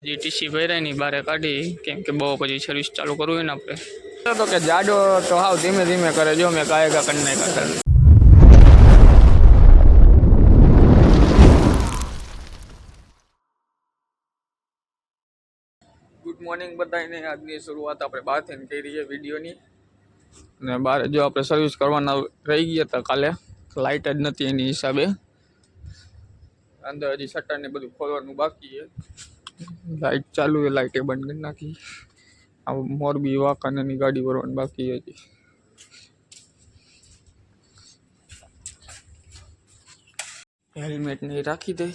જીટીસી ભરાયની બારે કાઢી કેમ કે બહુ પછી સર્વિસ ચાલુ કરવું હોય ને આપણે તો કે જાડો તો હાવ ધીમે ધીમે કરે જો મેં કાયગા કરી નાખ્યા. ગુડ મોર્નિંગ બધાને. આજની શરૂઆત આપણે બહારથી કરી છે વિડીયોની ને બહાર જો આપણે સર્વિસ કરવાના રહી ગયા હતા કાલે, લાઇટ જ નથી એની હિસાબે. અંદર હજી શટર ને બધું ખોલવાનું બાકી છે. લાઇટ ચાલુ है, लाइट बंद कर नाखी. अब मोरबी वाकाने गाड़ी भरवानी बाकी है. हेलमेट नहीं राखी दे.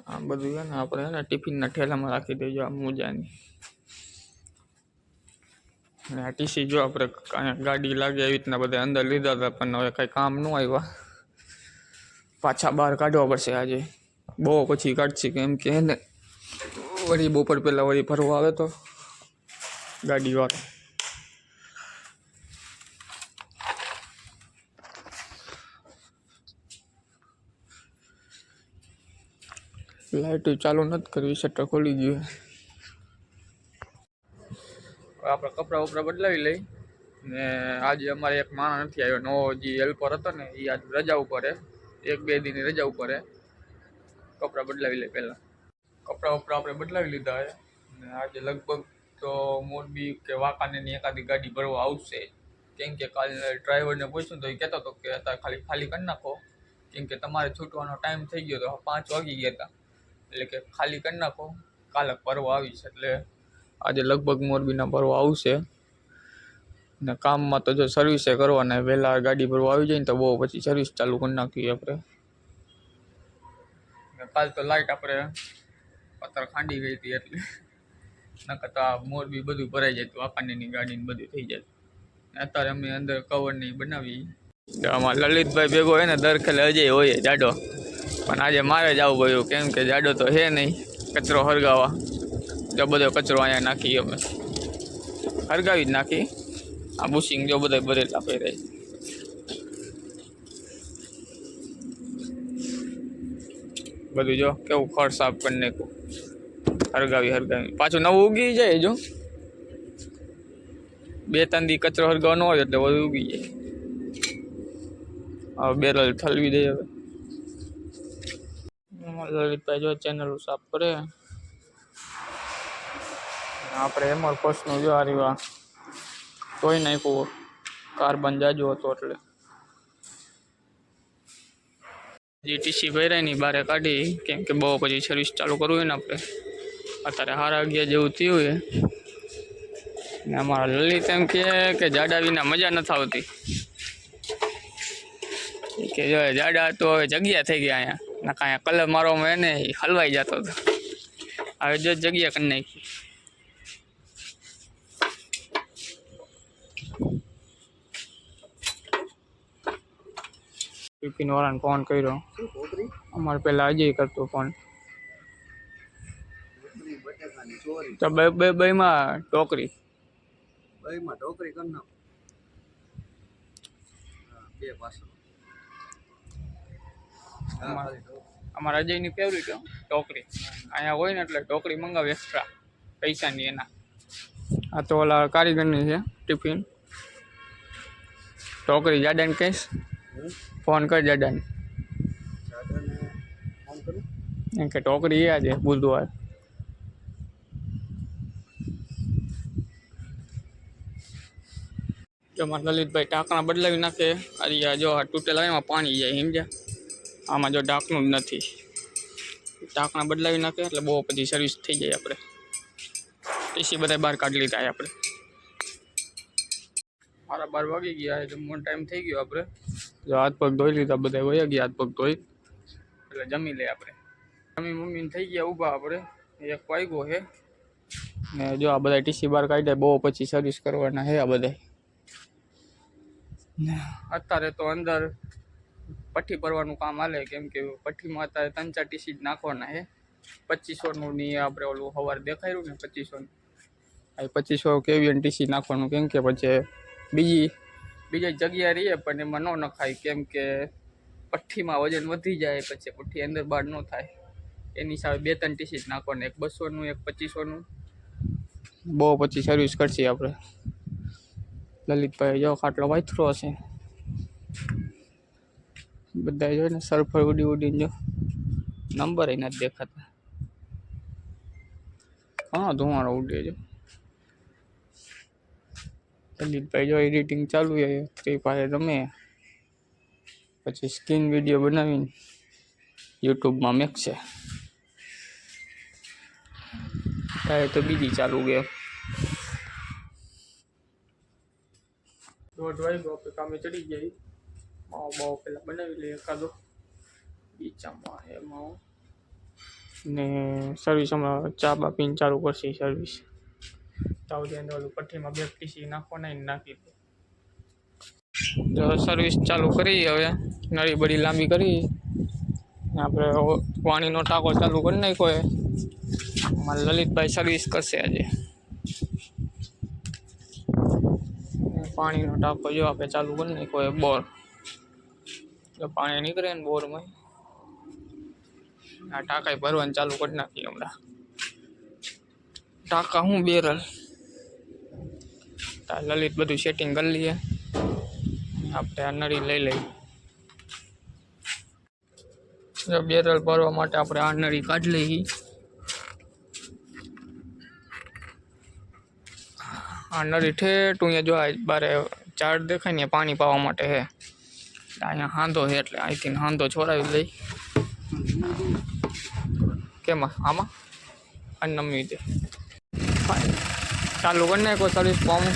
आ बधु है ने आपणे ने टिफिन ना ठेला में राखी देजो. आ मोजानी ने आ टीसी जो आपणे गाड़ी लागे एवी रीतना बधा अंदर लीधा था पण हवे कई काम न आव्या. पाछा बहार काढवा पड़शे आजे. बહુ પછી કાઢશે કેમ કે એને વળી બપોર પહેલાં વળી ફરવા આવે તો ગાડીવાળો. લાઇટ ચાલુ નથી કરવી, શટર ખોલી ગયું. આપણે કપડાં વપડા બદલાવી લઈ ને આજે અમારે એક માણસ નથી આવ્યો, નવો જે હેલ્પર હતો ને એ આજ રજા ઉપર હે, 1-2 દિનની રજા ઉપર હે. કપડાં બદલાવી લે પહેલાં. કપડાં વપડા આપણે બદલાવી લીધા હે ને આજે લગભગ તો મોરબી કે વાંકાનેરની એકાદી ગાડી ભરવા આવશે. કેમ કે કાલે ડ્રાઈવરને પૂછ્યું તો એ કહેતો હતો કે અત્યારે ખાલી કરી નાખો કેમ કે તમારે છૂટવાનો ટાઈમ થઈ ગયો તો 5 વાગી ગયા હતા, એટલે કે ખાલી કરી નાખો, કાલે ભરવા આવીશ. એટલે આજે લગભગ મોરબીના ભરવા આવશે ને કામમાં તો જો સર્વિસે કરવાના, વહેલા ગાડી ભરવા આવી જાય ને તો બહુ પછી સર્વિસ ચાલુ કરી નાખીએ આપણે. કાલ તો લાઇટ આપણે પથ્થર ખાંડી ગઈ હતી એટલે નકર તો મોરબી બધું ભરાઈ જાય તો વાંકાનેરની ગાડીને બધું થઈ જાય. અત્યારે અમે અંદર કવર ને બનાવી. આમાં લલિતભાઈ ભેગો હોય ને દર ખેલે અજય હોય જાડો, પણ આજે મારે જ આવું પડ્યું કેમ કે જાડો તો હે નહીં કચરો હરગાવા. જો બધો કચરો અહીંયા નાખી અમે હરગાવી જ નાખી. આ બુશિંગ જો બધા ભરેલા પહેરાય. બધું જો કેવું ખડ સાફ કરી નાખ્યું, હરગાવી પાછું નવું ઉગી જાય. જો 2-3 દી કચરો હરગાવાનો હોય એટલે બધું ઉગી જાય. હવે બેરલ ઠલવી દઈએ. હવે લલિતભાઈ જો ચેનલ સાફ કરે. આપણે એમર કોસનું જો આરીવા ધોઈ નાખ્યું, કાર્બન જાજો હતો એટલે. જીટીસી ભરાયની બારે કાઢી કેમ કે બહુ પછી સર્વિસ ચાલુ કરવું હોય ને આપણે. અત્યારે 11:30 જેવું થયું છે ને અમારા લલિત એમ કે જાડા વિના મજા નથી આવતી. કે જો જાડા તો હવે જગ્યા થઈ ગયા અહીંયા ના કાંઈ કલર મારવામાં એને હલવાઈ જતો હતો. હવે જો જગ્યા કરી નાખી. ટિફિન વાળાને ફોન કર્યો, અમારે પેલા અજય કરતો ફોન. તો બે માં ટોકરી કરી નાખો. અમારા અજયની ફેવરિટ ટોકરી અહીંયા હોય ને એટલે ટોકરી મંગાવે એક્સ્ટ્રા પૈસાની એના. આ તો ઓલા કારીગરની છે ટિફિન. ટોકરી જાડાને કહીશ, ફોન કર જાડાને એમ કે ટોકરી યાદ છે બુધવાર. જો મારા લલિતભાઈ ઢાંકણા બદલાવી નાખે. અરે જો આ તૂટેલા એમાં પાણી જાય સમજ્યા. આમાં જો ઢાંકણું જ નથી, ઢાંકણા બદલાવી નાખે એટલે બહુ પછી સર્વિસ થઈ જાય. આપણે ટીસી બધા બહાર કાઢી લીધા આપણે. 12:30 વાગી ગયા, જમવાનો ટાઈમ થઈ ગયો. આપણે જો હાથ પગ ધોઈ લીધા, બધા વયા ગયા હાથ પગ ધોઈ એટલે જમી લે આપણે. મમ્મીને થઈ ગયા ઊભા. આપણે 1 વાગ્યો છે ને જો આ બધા ટીસી બહાર કાઢ્યા, બહુ પછી સર્વિસ કરવાના છે આ બધા. અત્યારે તો અંદર પઠ્ઠી ભરવાનું કામ હાલે કેમ કે પઠ્ઠીમાં અત્યારે 3-4 ટીસી જ નાખવાના છે. 2500નું ની આપણે ઓલું સવારે દેખાયું ને 2500 2500 કેવી ટીસી નાખવાનું કેમ કે પછી બીજી જગ્યા રહીએ પણ એમાં ન નખાય કેમ કે પઠ્ઠીમાં વજન વધી જાય, પછી પઠ્ઠી અંદર બહાર ન થાય. એની સામે 2-3 ટીસી નાખવાના, એક 200નું એક 2500નું. બહુ પછી સર્વિસ કરશે આપણે. લલિતભાઈ જો ખાટલો વાથરો હશે બધા જો ને, સલ્ફર ઉડીને જો નંબર એ નથી દેખાતા. હા ધુમાડો ઉડે જો. લલિતભાઈ જો એડિટિંગ ચાલુ છે, ફ્રી ફાયર રમે, પછી સ્કીન વિડીયો બનાવીને યુટ્યુબમાં મેકશે. ત્યારે તો બીજી ચાલુ ગેમ. દોઢ વાગ્યો આપણે કામે ચડી જાય. માવો બાવો પેલા બનાવી લઈએ એકાદો બીચામાં એમાં ને સર્વિસ હમણાં ચા બા પીને ચાલુ કરશે સર્વિસ. તાવડી અંદર ઓલું પઠ્ઠીમાં 2 ટીસી નાખવાના નાખી દે. સર્વિસ ચાલુ કરી હવે, નળી બળી લાંબી કરી આપણે પાણીનો ટાંકો ચાલુ કરી નાખ્યો. અમારા લલિતભાઈ સર્વિસ કરશે આજે. પાણીનો ટાંકો જો આપણે ચાલુ કરી નાખ્યો બોર, જો પાણી નીકળે ને બોરમાં, આ ટાંકા ભરવાનું ચાલુ કરી નાખીએ હમણાં. ટાંકા હું બેરલ લલિત બધું સેટિંગ કરી લઈએ. આપણે આ નળી લઈ લઈએ. બેરલ ભરવા માટે આપણે આ નળી કાઢી લઈએ. આ નળી ઠેઠ અહીંયા જો બારે ચાર્જ દેખાય ને પાણી પાવા માટે હે. અહીંયા હાંધો છે એટલે અહીંથી હાંધો છોડાવી લઈ. કેમાં આમાં અન્નમી દે ચાલુ કરી નાખો સર્વિસ પંપ.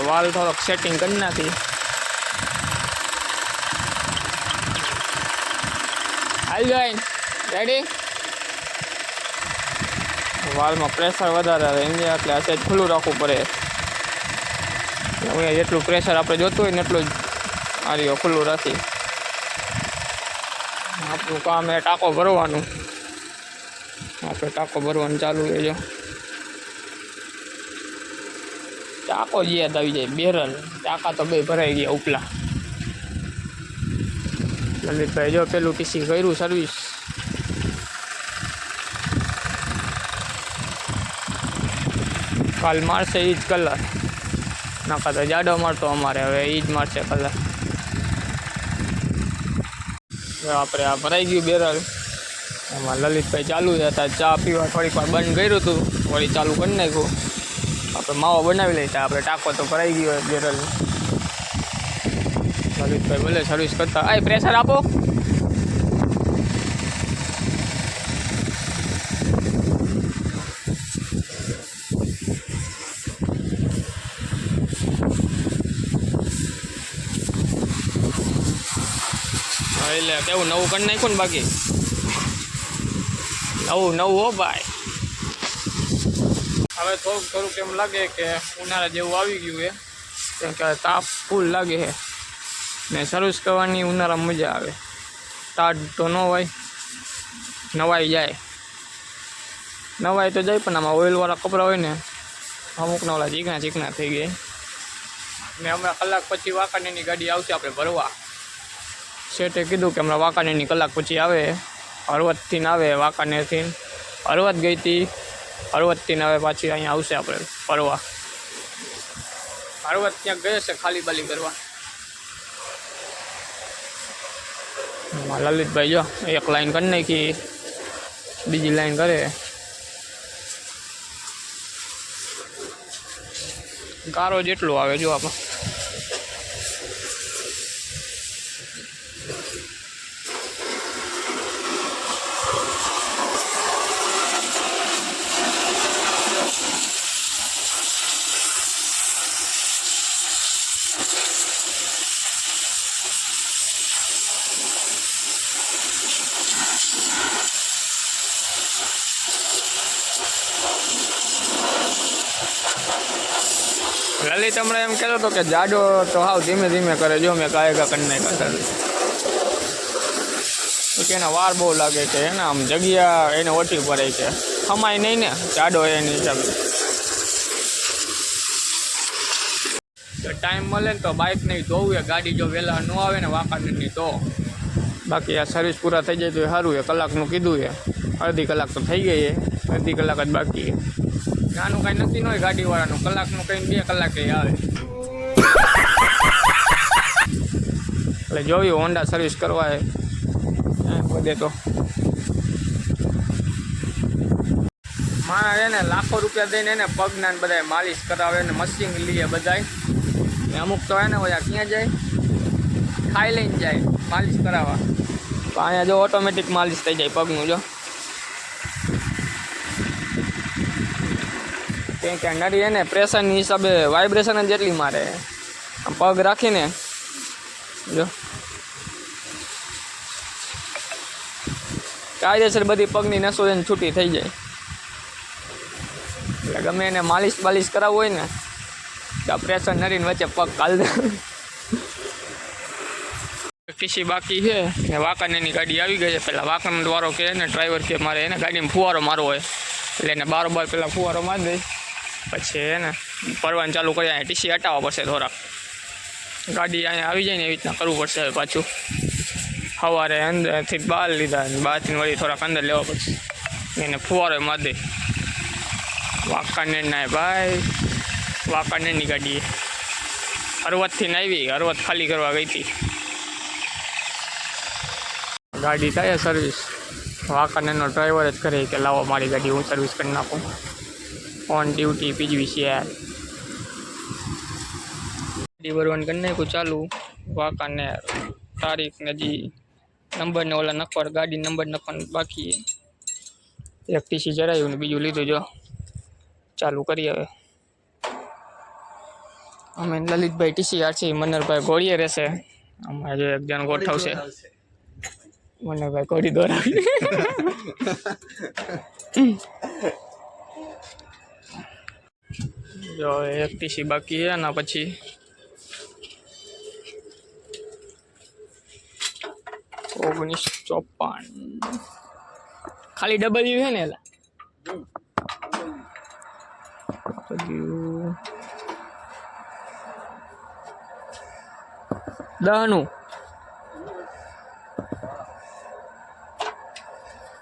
વાલ થોડોક સેટિંગ કરી નાખી. હાલ જાય રેડી. વાલમાં પ્રેશર વધારે આવે એમ એટલે આ સાઈડ ખુલ્લું રાખવું પડે. અહીંયા જેટલું પ્રેશર આપણે જોતું હોય ને એટલું જ આ રહ્યો ખુલ્લું રાખી. આપણું કામ એ ટાંકો ભરવાનું. આપણે ટાંકો ભરવાનું ચાલુ રહેજો. ટાંકો જ યાદ આવી જાય, બેરલ ટાંકા તો બે ભરાઈ ગયા ઉપલા. લલિતભાઈ જો પેલું ટીસી કર્યું સર્વિસ. કાલ મારશે એ જ કલર, નાખા તો જાડો મારતો અમારે, હવે એ જ મારશે કલર. આપણે આ ભરાઈ ગયું બેરલ. એમાં લલિતભાઈ ચાલુ હતા ચા પીવા, થોડીક વાર બંધ કર્યું હતું, વળી ચાલુ કરી નાખ્યું. આપણે માવો બનાવી લઈએ. આપણે ટાંકો તો ભરાઈ ગયો બેરલ. લલિતભાઈ ભલે સર્વિસ કરતા. આ પ્રેશર આપો. એટલે કેવું નવું કરી નાખ્યું ને, બાકી નવું હો ભાઈ. હવે થોડુંક એમ લાગે કે ઉનાળા જેવું આવી ગયું છે, કેમ કે તાપ ફૂલ લાગે છે ને સર્વિસ કરવાની ઉનાળામાં મજા આવે. ટાઢ તો ન હોય, નવાઈ જાય પણ આમાં ઓઇલવાળા કપડાં હોય ને અમુકના ઓલા ચીકણા થઈ ગયા. ને હમણાં કલાક પછી વાંકાનેરની ગાડી આવશે આપણે ભરવા. શેઠે કીધું કે હમણાં વાંકાનેરની કલાક પછી આવે. હળવદથી આવે, વાંકાનેરથી હળવદ ગઈ હતી, હળવદથી આવે પાછી અહીંયા આવશે આપણે ફરવા. હળવદ ત્યાં ગયે છે ખાલી બાલી કરવા. લલિતભાઈ જો એક લાઈન કરી નાખી, બીજી લાઈન કરે. ગારો જેટલું આવે જો આપણે. લલિત હમણાં એમ કહેતો હતો કે જાડો તો હાવ ધીમે ધીમે કરે. જો મેં કાયગા કરી નાખ્યા કે એના વાર બહુ લાગે છે, એને આમ જગ્યા એને ઓછી પડે છે, ખમાય નહીં ને જાડો એની હિસાબે. ટાઈમ મળે ને તો બાઇક નહીં ધોવું. ગાડી જો વહેલા ન આવે ને વાંકાનેરની તો બાકી આ સર્વિસ પૂરા થઈ જાય તો એ સારું છે. કલાકનું કીધું છે, અડધી કલાક તો થઈ ગઈ છે, અડધી કલાક જ બાકી છે. નાનું કાંઈ નક્કી ન હોય ગાડીવાળાનું, કલાકનું કંઈ 2 કલાકે આવે. એટલે જોયું હોન્ડા સર્વિસ કરવા વધે તો માણસ એને લાખો રૂપિયા દઈને એને પગના બધા માલિશ કરાવે ને મશીન લઈએ બધાય. અમુક તો એને ઓલા ક્યાં જાય, ખાઈ લઈને જાય માલિશ કરાવવા. તો અહીંયા જો ઓટોમેટિક માલિશ થઈ જાય પગનું. જો કે નડી એને પ્રેશરની હિસાબે વાઇબ્રેશન જેટલી મારે, પગ રાખીને જો કાયદેસર બધી પગની નસો એને છૂટી થઈ જાય. એટલે ગમે એને માલિશ બાલિશ કરાવવું હોય ને તો પ્રેશર નડીને વચ્ચે પગ કાઢ દે. કિસી બાકી છે ને વાંકાનેરની ગાડી આવી ગઈ છે. પહેલાં વાંકાનો વારો કહે ને ડ્રાઈવર કે મારે એને ગાડીમાં ફુવારો મારવો હોય એટલે એને બારોબાર પહેલાં ફુવારો મારી દઈ, પછી એને પરવાનું ચાલુ કરી અહીંયા ટીસી હટાવવા પડશે. થોડાક ગાડી અહીંયા આવી જાય ને એવી રીતના કરવું પડશે. હવે પાછું સવારે અંદરથી બહાર લીધા, બહારથી વળી થોડાક અંદર લેવા પડશે. એને ફુવારો મારી દે. વાંકાનેરના ભાઈ, વાંકાનેરની ગાડી હળવદથી ને આવી, હળવદ ખાલી કરવા ગઈ હતી. ગાડી થાય સર્વિસ, વાંકાનેરનો ડ્રાઈવર જ કરે કે લાવો મારી ગાડી હું સર્વિસ કરી નાખું. ઓન ડ્યુટી PGVCL ગાડી ભરવાનું કરી નાખ્યું ચાલુ. વાંકાનેર તારીખ ને જી નંબરને ઓલા નખવા, ગાડી નંબર નખવાનું બાકી. એક ટીસી જરાયું ને બીજું લીધું. જો ચાલુ કરી. હવે અમે લલિતભાઈ ટીસી આરસી, મનરભાઈ ઘોડીએ રહેશે. અમારે જો એક જણ ગોઠવશે, મનરભાઈ ઘોડી દોરાવી. જો એક ટીસી બાકી છે ને પછી 1954 ખાલી ડબલ્યુ છે ને એલા દહનું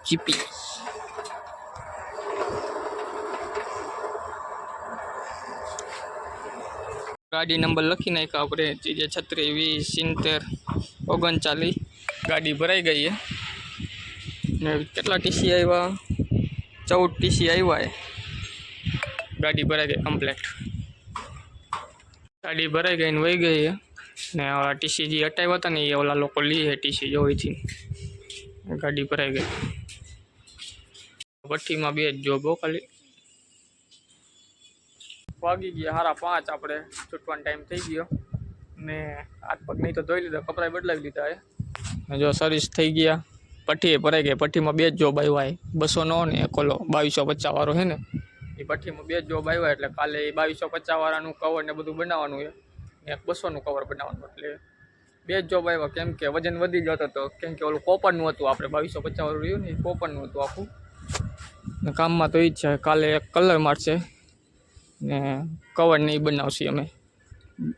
જીપી. ગાડી નંબર લખી નાખ્યા આપણે, 36 20 70 39 ગાડી ભરાઈ ગઈ છે. ને કેટલા ટીસી આવ્યા? 14 ટીસી આવ્યા. ગાડી ભરાઈ ગઈ કમ્પ્લેટ. ગાડી ભરાઈ ગઈ ને વહી ગઈ છે. ને ટીસી જે હટાવ્યા હતા ને એ ઓલા લોકો લી છે ટીસી જોઈથી. ગાડી ભરાઈ ગઈ. ભઠ્ઠીમાં 2 જ જોબ ખાલી. વાગી ગયા 5:30. આપણે છૂટવાનો ટાઈમ થઈ ગયો ને હાથ પગ નહીં તો ધોઈ લીધા, કપડાં બદલાવી લીધા છે. જો સર્વિસ થઈ ગયા, પઠ્ઠી ભરાઈ ગઈ. પઠ્ઠીમાં 2 જ જોબ આવ્યા. 209 ને કોલો 2250 વાળો છે ને એ પઠ્ઠીમાં 2 જ જોબ આવ્યા. એટલે કાલે એ 2250 વાળાનું કવર ને બધું બનાવવાનું છે, એક 200નું કવર બનાવવાનું. એટલે 2 જ જોબ આવ્યા. કેમ કે વજન વધી જતો હતો, કેમ કે ઓલું કોપરનું હતું. આપણે 2250 વાળું રહ્યું ને એ કોપરનું હતું આખું. ને કામમાં તો એ જ છે. કાલે એક કલર મારશે ને કવર ને એ બનાવશે અમે.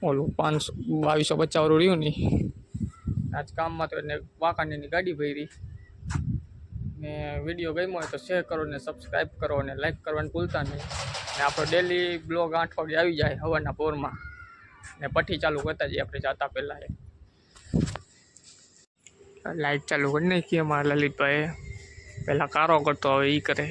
ઓલું 2250 વાળું રહ્યું ને આજ કામમાં તો એને વાંકાનેરની ગાડી ભરી. ને વિડીયો ગમ્યો હોય તો શેર કરો ને સબસ્ક્રાઈબ કરો અને લાઈક કરવાનું ભૂલતા નહીં. ને આપણો ડેલી બ્લોગ 8 વાગે આવી જાય સવારના પોરમાં. ને પઠ્ઠી ચાલુ કરતા જઈએ આપણે જાતા પહેલાં. લાઈટ ચાલુ કરી નાખીએ અમારા લલિતભાઈ. પહેલાં કારો કરતો હવે એ કરે.